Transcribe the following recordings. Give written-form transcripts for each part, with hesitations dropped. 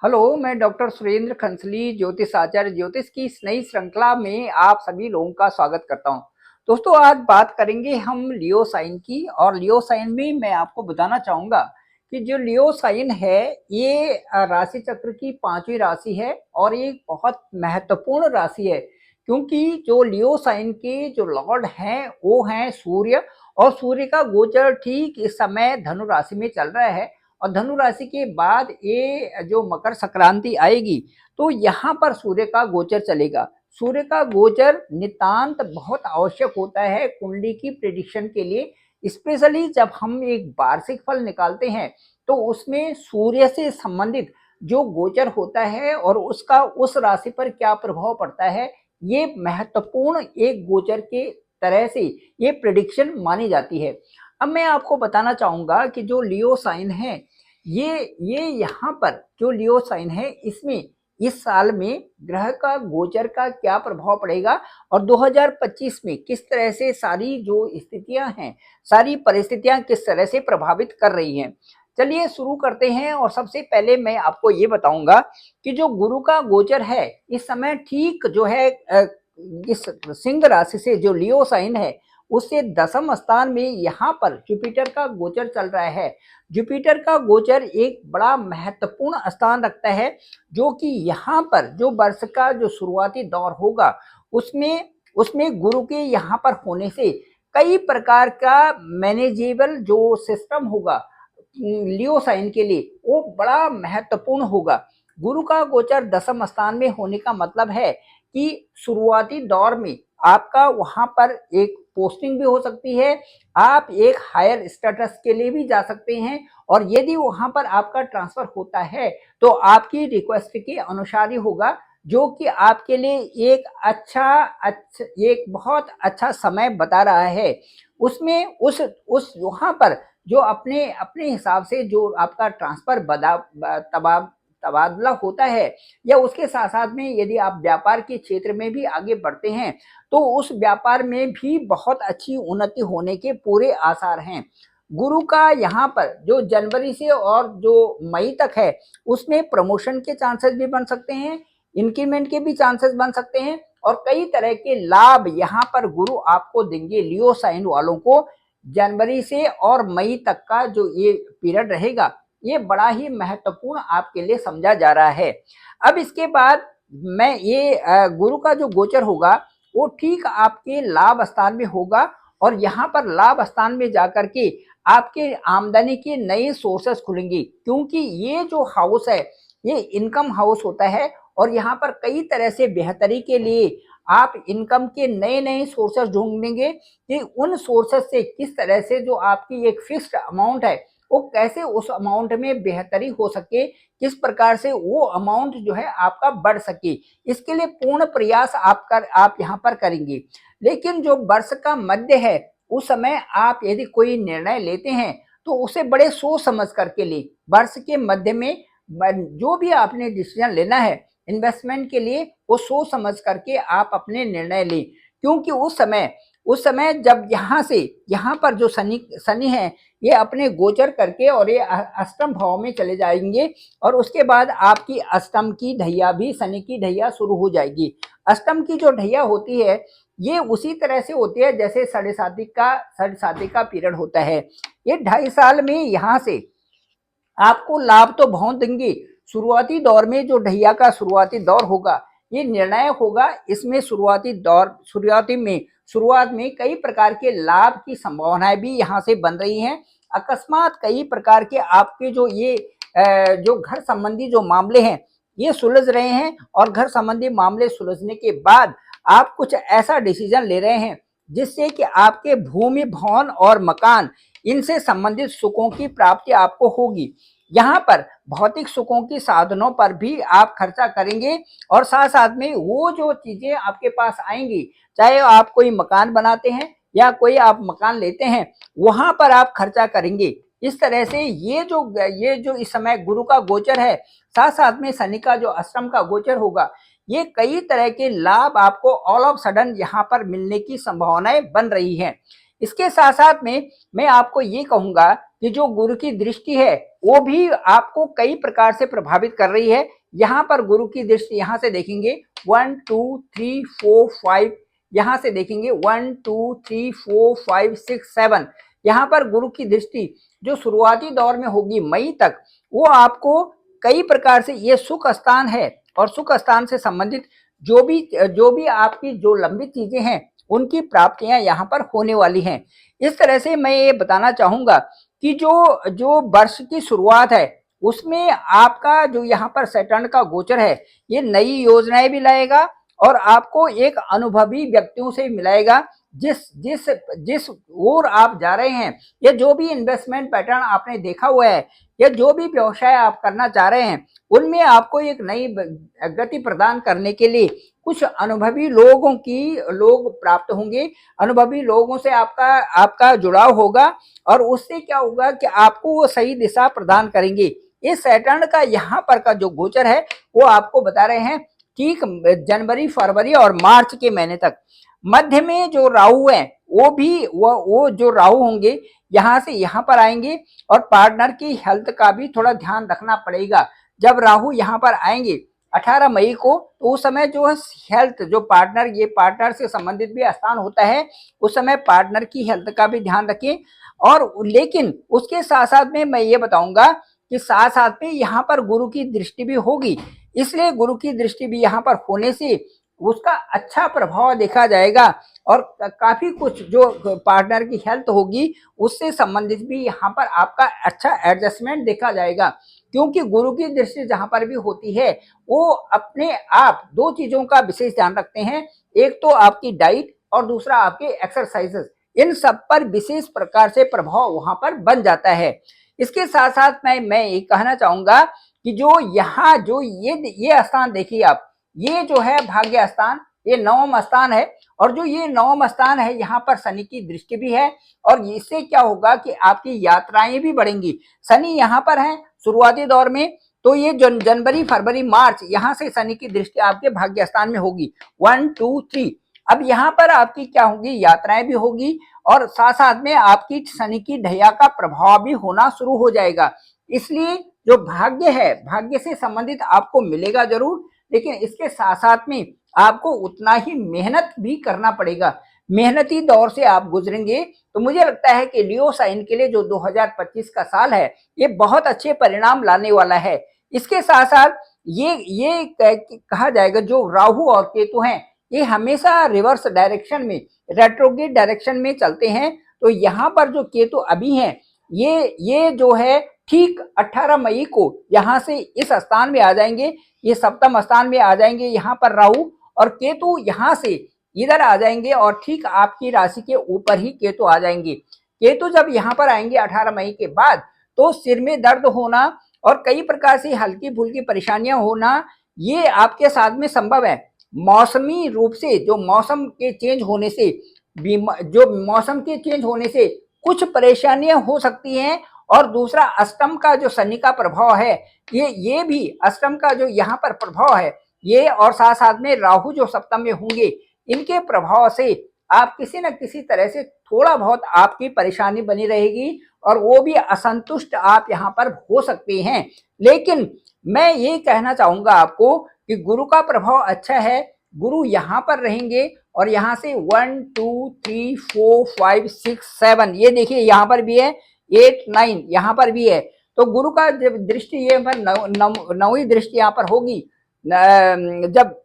Hello, मैं doctor Surendra खंसली ज्योतिष आचार्य ज्योतिष की इस नई श्रृंखला में आप सभी लोगों का स्वागत करता हूं। दोस्तों, आज बात करेंगे हम लियो साइन की। और लियो साइन में मैं आपको बताना चाहूंगा कि जो लियो साइन है ये राशि चक्र की पांचवी राशि है और एक बहुत महत्वपूर्ण राशि है, क्योंकि जो लियो साइन के जो लॉर्ड हैं वो हैं सूर्य। और सूर्य का गोचर ठीक इस समय धनु राशि में चल रहा है। और धनु राशि के बाद ये जो मकर संक्रांति आएगी तो यहाँ पर सूर्य का गोचर चलेगा। सूर्य का गोचर नितांत बहुत आवश्यक होता है कुंडली की प्रेडिक्शन के लिए। स्पेशली जब हम एक वार्षिक फल निकालते हैं तो उसमें सूर्य से संबंधित जो गोचर होता है और उसका उस राशि पर क्या प्रभाव पड़ता है, ये महत्वपूर्ण एक गोचर के तरह से ये प्रेडिक्शन मानी जाती है। अब मैं आपको बताना चाहूंगा कि जो लियो साइन है ये यहाँ पर जो लियो साइन है इसमें इस साल में ग्रह का गोचर का क्या प्रभाव पड़ेगा और 2025 में किस तरह से सारी जो स्थितियां हैं, सारी परिस्थितियां किस तरह से प्रभावित कर रही हैं। चलिए शुरू करते हैं। और सबसे पहले मैं आपको ये बताऊंगा कि जो गुरु का गोचर है इस समय ठीक जो है इस सिंह राशि से जो लियो साइन है उससे दसम स्थान में यहाँ पर जुपिटर का गोचर चल रहा है। जुपिटर का गोचर एक बड़ा महत्वपूर्ण स्थान रखता है, जो कि यहाँ पर जो वर्ष का जो शुरुआती दौर होगा उसमें उसमें गुरु के यहाँ पर होने से कई प्रकार का मैनेजेबल जो सिस्टम होगा लियो साइन के लिए वो बड़ा महत्वपूर्ण होगा। गुरु का गोचर दसम स्थान में होने का मतलब है कि शुरुआती दौर में आपका वहां पर एक पोस्टिंग भी हो सकती है, आप एक हायर स्टेटस के लिए भी जा सकते हैं। और यदि वहां पर आपका ट्रांसफर होता है तो आपकी रिक्वेस्ट के अनुसार ही होगा, जो कि आपके लिए एक बहुत अच्छा समय बता रहा है। उसमें उस वहां पर जो अपने अपने हिसाब से जो आपका ट्रांसफर तबादला होता है, या उसके साथ साथ में यदि आप व्यापार के क्षेत्र में भी आगे बढ़ते हैं तो उस व्यापार में भी बहुत अच्छी उन्नति होने के पूरे आसार हैं। गुरु का यहाँ पर जो जनवरी से और जो मई तक है उसमें प्रमोशन के चांसेस भी बन सकते हैं, इंक्रीमेंट के भी चांसेस बन सकते हैं और कई तरह के लाभ यहाँ पर गुरु आपको देंगे। लियो साइन वालों को जनवरी से और मई तक का जो ये पीरियड रहेगा ये बड़ा ही महत्वपूर्ण आपके लिए समझा जा रहा है। अब इसके बाद मैं ये गुरु का जो गोचर होगा वो ठीक आपके लाभ स्थान में होगा और यहाँ पर लाभ स्थान में जाकर के आपके आमदनी के नए सोर्सेस खुलेंगे, क्योंकि ये जो हाउस है ये इनकम हाउस होता है और यहाँ पर कई तरह से बेहतरी के लिए आप इनकम के नए नए सोर्सेस ढूंढेंगे कि उन सोर्सेस से किस तरह से जो आपकी एक फिक्स्ड अमाउंट है वो कैसे उस अमाउंट में बेहतरी हो सके, किस प्रकार से वो अमाउंट जो है आपका बढ़ सके, इसके लिए पूर्ण प्रयास आप यहाँ पर करेंगे। लेकिन जो वर्ष का मध्य है उस समय आप यदि कोई निर्णय लेते हैं तो उसे बड़े सोच समझ करके ले। वर्ष के मध्य में जो भी आपने डिसीजन लेना है इन्वेस्टमेंट के लिए वो सोच समझ करके आप अपने निर्णय लें, क्योंकि उस समय जब यहाँ पर जो शनि है ये अपने गोचर करके और ये अष्टम भाव में चले जाएंगे और उसके बाद आपकी अष्टम की ढैया भी, शनि की ढैया शुरू हो जाएगी। अष्टम की जो ढैया होती है ये उसी तरह से होती है जैसे साढ़े साथी का पीरियड होता है। ये 2.5 साल में यहाँ से आपको लाभ तो बहुत देंगे। शुरुआती दौर में जो ढैया का शुरुआती दौर होगा ये निर्णायक होगा। इसमें शुरुआत में कई प्रकार के लाभ की संभावनाएं भी यहाँ से बन रही हैं। अकस्मात कई प्रकार के आपके जो ये जो घर संबंधी जो मामले हैं ये सुलझ रहे हैं और घर संबंधी मामले सुलझने के बाद आप कुछ ऐसा डिसीजन ले रहे हैं जिससे कि आपके भूमि, भवन और मकान इनसे संबंधित सुखों की प्राप्ति आपको होगी। यहाँ पर भौतिक सुखों की साधनों पर भी आप खर्चा करेंगे और साथ साथ में वो जो चीजें आपके पास आएंगी, चाहे आप कोई मकान बनाते हैं या कोई आप मकान लेते हैं, वहां पर आप खर्चा करेंगे। इस तरह से ये जो इस समय गुरु का गोचर है, साथ साथ में शनि का जो अष्टम का गोचर होगा, ये कई तरह के लाभ आपको ऑल ऑफ सडन यहाँ पर मिलने की संभावनाएं बन रही हैं। इसके साथ साथ में मैं आपको ये कहूंगा कि जो गुरु की दृष्टि है वो भी आपको कई प्रकार से प्रभावित कर रही है। यहाँ पर गुरु की दृष्टि यहाँ से देखेंगे 1 2 3 4 5, यहाँ से देखेंगे 1 2 3 4 5 6 7, यहाँ पर गुरु की दृष्टि जो शुरुआती दौर में होगी मई तक, वो आपको कई प्रकार से, ये सुख स्थान है और सुख स्थान से संबंधित जो भी आपकी जो लंबित चीजें हैं उनकी प्राप्तियां यहाँ पर होने वाली हैं। इस तरह से मैं ये बताना चाहूंगा कि जो जो वर्ष की शुरुआत है उसमें आपका जो यहाँ पर सैटर्न का गोचर है ये नई योजनाएं भी लाएगा और आपको एक अनुभवी व्यक्तियों से मिलाएगा। जिस जिस जिस ओर आप जा रहे हैं, या जो भी इन्वेस्टमेंट पैटर्न आपने देखा हुआ है, या जो भी व्यवसाय आप करना चाह रहे हैं, उनमें आपको एक नई गति प्रदान करने के लिए कुछ अनुभवी लोग प्राप्त होंगे। अनुभवी लोगों से आपका जुड़ाव होगा और उससे क्या होगा कि आपको वो सही दिशा प्रदान करेंगे। इस सैटर्न का यहाँ पर का जो गोचर है वो आपको बता रहे हैं ठीक जनवरी, फरवरी और मार्च के महीने तक। मध्य में जो राहु है वो जो राहु होंगे यहाँ से यहाँ पर आएंगे और पार्टनर की हेल्थ का भी थोड़ा ध्यान रखना पड़ेगा। जब राहु यहाँ पर आएंगे 18 मई को, तो उस समय जो है हेल्थ, जो पार्टनर से संबंधित भी स्थान होता है, उस समय पार्टनर की हेल्थ का भी ध्यान रखें। और लेकिन उसके साथ साथ में मैं ये बताऊंगा कि साथ साथ में यहाँ पर गुरु की दृष्टि भी होगी, इसलिए गुरु की दृष्टि भी यहाँ पर होने से उसका अच्छा प्रभाव देखा जाएगा और काफी कुछ जो पार्टनर की हेल्थ होगी उससे संबंधित भी यहाँ पर आपका अच्छा एडजस्टमेंट देखा जाएगा। क्योंकि गुरु की दृष्टि जहां पर भी होती है वो अपने आप दो चीजों का विशेष ध्यान रखते हैं, एक तो आपकी डाइट और दूसरा आपके एक्सरसाइजेस, इन सब पर विशेष प्रकार से प्रभाव वहां पर बन जाता है। इसके साथ साथ मैं ये कहना चाहूंगा कि जो यहाँ जो ये स्थान देखिए आप, ये जो है भाग्य स्थान, ये नवम स्थान है और जो ये नवम स्थान है यहाँ पर शनि की दृष्टि भी है और इससे क्या होगा कि आपकी यात्राएं भी बढ़ेंगी। शनि यहाँ पर है शुरुआती दौर में, तो ये जनवरी, फरवरी, मार्च यहाँ से शनि की दृष्टि आपके भाग्य स्थान में होगी 1 2 3। अब यहाँ पर आपकी क्या होगी, यात्राएं भी होगी और साथ साथ में आपकी शनि की ढैया का प्रभाव भी होना शुरू हो जाएगा। इसलिए जो भाग्य है, भाग्य से संबंधित आपको मिलेगा जरूर, लेकिन इसके साथ साथ में आपको उतना ही मेहनत भी करना पड़ेगा। मेहनती दौर से आप गुजरेंगे तो मुझे लगता है कि लियो साइन के लिए जो 2025 का साल है ये बहुत अच्छे परिणाम लाने वाला है। इसके साथ साथ ये कहा जाएगा जो राहु और केतु हैं ये हमेशा रिवर्स डायरेक्शन में, रेट्रोग्रेड डायरेक्शन में चलते हैं। तो यहाँ पर जो केतु अभी हैं ये जो है ठीक 18 मई को यहाँ से इस स्थान में आ जाएंगे, ये सप्तम स्थान में आ जाएंगे। यहाँ पर राहु और केतु यहाँ से इधर आ जाएंगे और ठीक आपकी राशि के ऊपर ही केतु आ जाएंगे। केतु जब यहाँ पर आएंगे 18 मई के बाद, तो सिर में दर्द होना और कई प्रकार से हल्की फुल्की परेशानियां होना ये आपके साथ में संभव है। मौसमी रूप से जो मौसम के चेंज होने से, कुछ परेशानियां हो सकती हैं। और दूसरा अष्टम का जो शनि का प्रभाव है ये भी अष्टम का जो यहाँ पर प्रभाव है ये, और साथ साथ में राहु जो सप्तम में होंगे, इनके प्रभाव से आप किसी न किसी तरह से थोड़ा बहुत आपकी परेशानी बनी रहेगी और वो भी असंतुष्ट आप यहाँ पर हो सकते हैं। लेकिन मैं ये कहना चाहूंगा आपको कि गुरु का प्रभाव अच्छा है, गुरु यहाँ पर रहेंगे और यहाँ से 1 2 3 4 5 6 7, ये देखिए यहाँ पर भी है 8 9, यहाँ पर भी है। तो गुरु का जब दृष्टि ये नौवीं दृष्टि यहाँ पर होगी, जब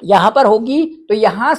यहाँ पर होगी तो यहाँ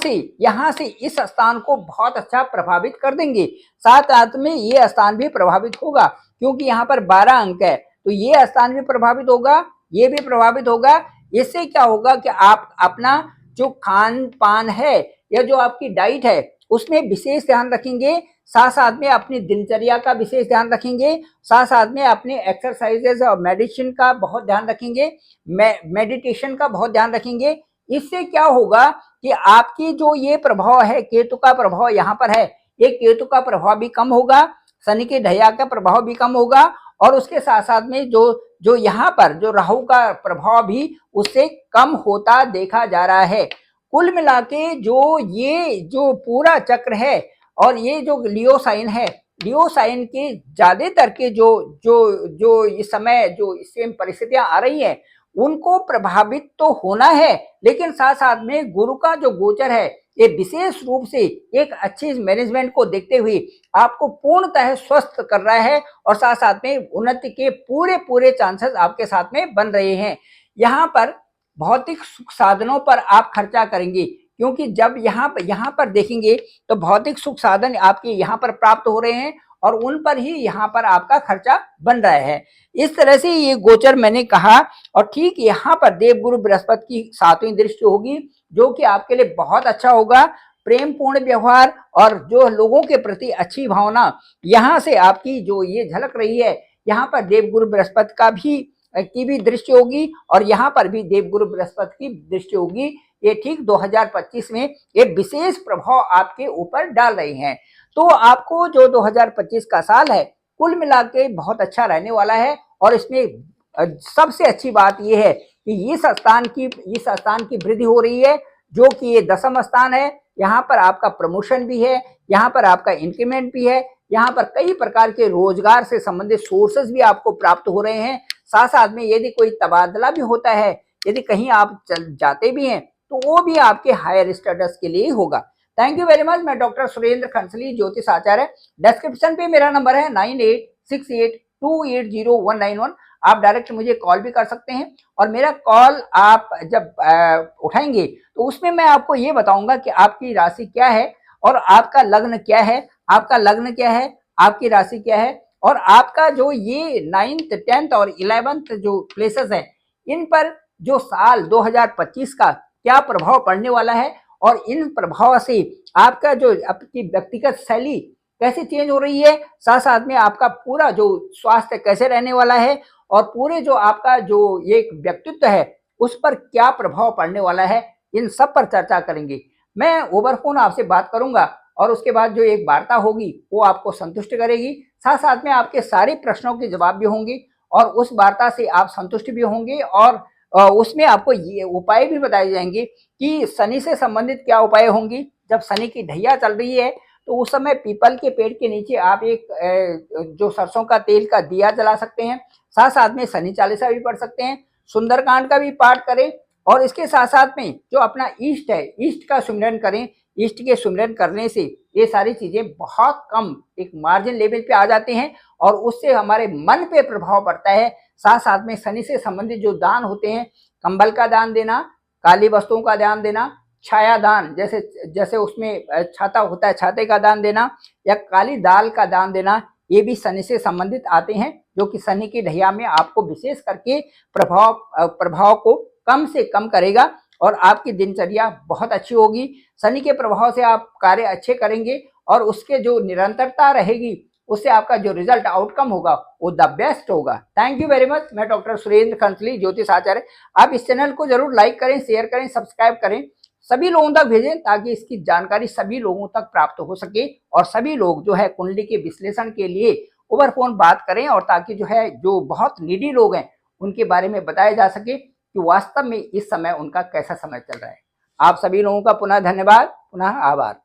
से इस स्थान को बहुत अच्छा प्रभावित कर देंगे। साथ साथ में ये स्थान भी प्रभावित होगा क्योंकि यहाँ पर 12 अंक है, तो ये स्थान भी प्रभावित होगा, ये भी प्रभावित होगा। इससे क्या होगा कि आप अपना जो खान पान है या जो आपकी डाइट है उसमें विशेष ध्यान रखेंगे, साथ साथ में अपनी दिनचर्या का विशेष ध्यान रखेंगे, साथ साथ में अपने एक्सरसाइजेस और मेडिसिन का बहुत ध्यान रखेंगे, मेडिटेशन का बहुत ध्यान रखेंगे। इससे क्या होगा कि आपकी जो ये प्रभाव है, केतु का प्रभाव यहाँ पर है, ये केतु का प्रभाव भी कम होगा, शनि के ढैया का प्रभाव भी कम होगा और उसके साथ साथ में जो यहाँ पर जो राहु का प्रभाव भी उससे कम होता देखा जा रहा है। कुल मिला के जो ये जो पूरा चक्र है और ये जो लियो साइन है लियो साइन के ज्यादातर के जो जो जो इस समय जो सेम परिस्थितियां आ रही हैं उनको प्रभावित तो होना है, लेकिन साथ साथ में गुरु का जो गोचर है ये विशेष रूप से एक अच्छी मैनेजमेंट को देखते हुए आपको पूर्णतः स्वस्थ कर रहा है और साथ साथ में उन्नति के पूरे पूरे चांसेस आपके साथ में बन रहे हैं। यहाँ पर भौतिक सुख साधनों पर आप खर्चा करेंगे, क्योंकि जब यहाँ पर देखेंगे तो भौतिक सुख साधन आपके यहाँ पर प्राप्त हो रहे हैं और उन पर ही यहाँ पर आपका खर्चा बन रहा है। इस तरह से ये गोचर मैंने कहा। और ठीक यहाँ पर देवगुरु बृहस्पति की 7वीं दृष्टि होगी, जो कि आपके लिए बहुत अच्छा होगा। प्रेम पूर्ण व्यवहार और जो लोगों के प्रति अच्छी भावना यहाँ से आपकी जो ये झलक रही है, यहाँ पर देवगुरु बृहस्पति की भी दृष्टि होगी और यहाँ पर भी देवगुरु बृहस्पति की दृष्टि होगी। ये ठीक 2025 में ये विशेष प्रभाव आपके ऊपर डाल रही हैं। तो आपको जो 2025 का साल है कुल मिला के बहुत अच्छा रहने वाला है। और इसमें सबसे अच्छी बात यह है कि इस स्थान की वृद्धि हो रही है, जो कि ये 10वां स्थान है। यहाँ पर आपका प्रमोशन भी है, यहाँ पर आपका इंक्रीमेंट भी है, यहाँ पर कई प्रकार के रोजगार से संबंधित सोर्सेज भी आपको प्राप्त हो रहे हैं। साथ साथ में यदि कोई तबादला भी होता है, यदि कहीं आप जाते भी हैं तो वो भी आपके हायर स्टेटस के लिए होगा। Thank you very much. मैं डॉक्टर सुरेंद्र खंसली, ज्योतिष आचार्य। डिस्क्रिप्शन पे मेरा नंबर है 9868280191। आप डायरेक्ट मुझे कॉल भी कर सकते हैं और मेरा कॉल आप जब उठाएंगे तो उसमें मैं आपको ये बताऊंगा कि आपकी राशि क्या है और आपका लग्न क्या है, आपका लग्न क्या है, आपकी राशि क्या है और आपका जो ये 9th 10th और 11th जो प्लेसेस हैं इन पर जो साल 2025 का क्या प्रभाव पड़ने वाला है और इन प्रभाव से आपका जो आपकी व्यक्तिगत शैली कैसे चेंज हो रही है, साथ साथ में आपका पूरा जो स्वास्थ्य कैसे रहने वाला है और पूरे जो आपका जो ये व्यक्तित्व है उस पर क्या प्रभाव पड़ने वाला है, इन सब पर चर्चा करेंगे। मैं ओवर फोन आपसे बात करूंगा और उसके बाद जो एक वार्ता होगी वो आपको संतुष्ट करेगी। साथ साथ में आपके सारे प्रश्नों के जवाब भी होंगे और उस वार्ता से आप संतुष्ट भी होंगे और उसमें आपको ये उपाय भी बताए जाएंगे कि शनि से संबंधित क्या उपाय होंगी। जब शनि की ढैया चल रही है तो उस समय पीपल के पेड़ के नीचे आप एक जो सरसों का तेल का दिया जला सकते हैं। साथ साथ में शनि चालीसा भी पढ़ सकते हैं, सुंदरकांड का भी पाठ करें और इसके साथ साथ में जो अपना ईष्ट है, ईष्ट का सुमिरन करें। ईष्ट के सुमिरन करने से ये सारी चीजें बहुत कम एक मार्जिन लेवल पे आ जाते हैं और उससे हमारे मन पे प्रभाव पड़ता है। साथ साथ में शनि से संबंधित जो दान होते हैं, कंबल का दान देना, काली वस्तुओं का दान देना, छाया दान जैसे जैसे उसमें छाता होता है छाते का दान देना या काली दाल का दान देना, ये भी शनि से संबंधित आते हैं, जो कि शनि की ढैया में आपको विशेष करके प्रभाव को कम से कम करेगा और आपकी दिनचर्या बहुत अच्छी होगी। शनि के प्रभाव से आप कार्य अच्छे करेंगे और उसके जो निरंतरता रहेगी उससे आपका जो रिजल्ट आउटकम होगा वो द बेस्ट होगा। Thank you very much. मैं डॉक्टर सुरेंद्र खंसली, ज्योतिष आचार्य। आप इस चैनल को जरूर लाइक करें, शेयर करें, सब्सक्राइब करें, सभी लोगों तक भेजें ताकि इसकी जानकारी सभी लोगों तक प्राप्त हो सके और सभी लोग जो है कुंडली के विश्लेषण के लिए ओवर फोन बात करें और ताकि जो है जो बहुत नीडी लोग हैं उनके बारे में बताया जा सके कि वास्तव में इस समय उनका कैसा समय चल रहा है। आप सभी लोगों का पुनः धन्यवाद, पुनः आभार।